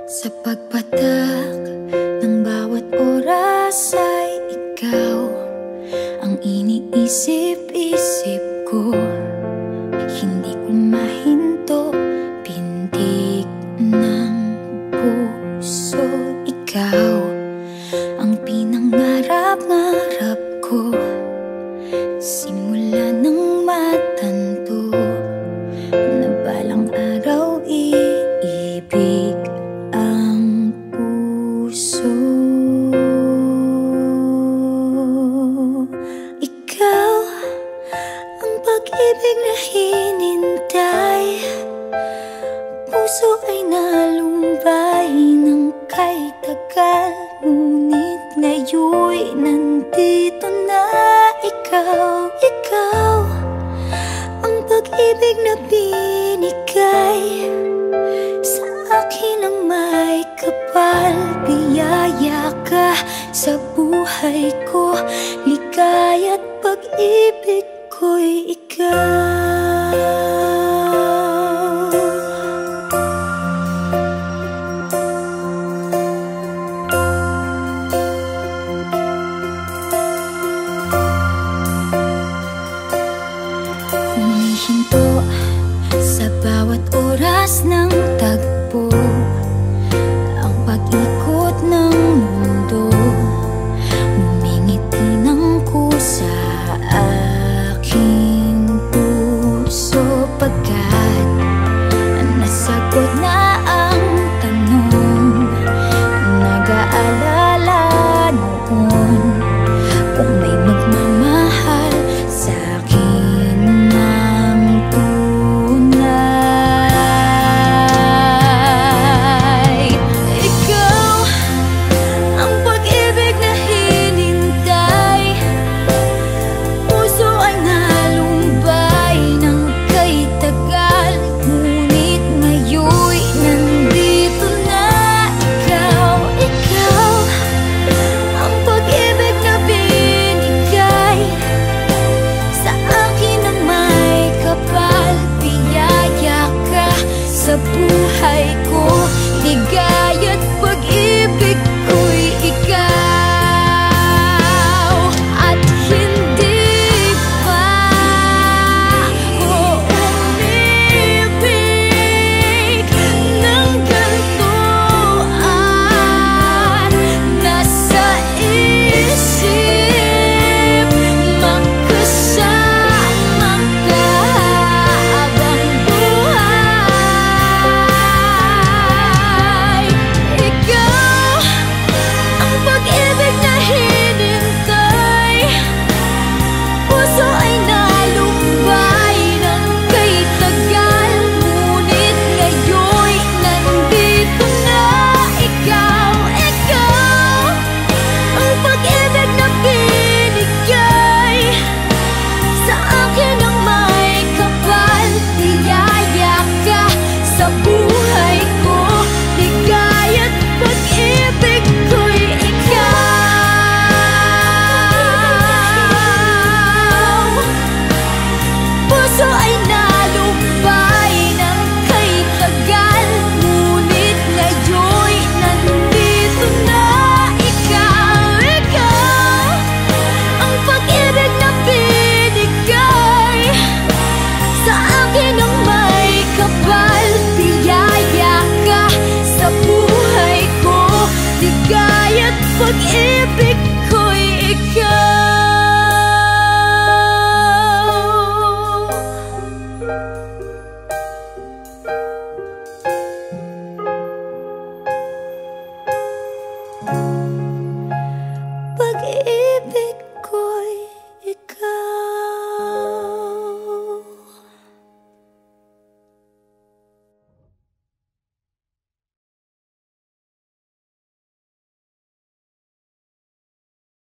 Sa pagpatak ng bawat oras ay ikaw ang iniisip-isip ko. Hindi ko mahinto, pintig ng puso. Ikaw ang pinangarap-ngarap ko, simula ng matanto na balang araw iibig ang puso. Ikaw ang pag-ibig na hinintay, puso ay nalumbay ng kay tagal, ngunit ngayon'y nandito na ikaw. Ikaw ang pag-ibig na binigay sa akin ang may kapal. Biyaya ka sa buhay ko, ligaya't pag-ibig ko'y ikaw. Humihinto sa bawat oras ng tagpo, ang pag-ikot ng mundo, ngumingiti ng kusa aking puso. Pagkat nasagot na ang tanong, nag-aalala noon kung may magmamahal sa akin ng tunay. Ikaw ang pag-ibig na hinintay, puso ay nalumbay ng kay tagal, ngunit ngayon'y nandito na ikaw. Ikaw ang pag-ibig na binigay sa akin ang may kapal. Biyaya ka sa buhay ko, ligaya't pag-ibig ko'y ikaw. At hindi pa ako umibig ng ganito, at nasa isip magkasama ka habang buhay. Ikaw ang pag-ibig na hinintay, puso ay nalumbay ng kay tagal, ngunit ngayon'y nandito na ikaw. Ikaw ang pag-ibig na binigay sa akin ang may kapal. Biyaya ka sa buhay ko, ligaya't pag-ibig ko'y ikaw. Puso ay nalumbay ng kay tagal, ngunit ngayon'y nandito na ikaw. Ikaw ang pag-ibig na binigay sa akin ang may kapal. Biyaya ka sa buhay ko, ligaya't pag-ibig ko'y ikaw.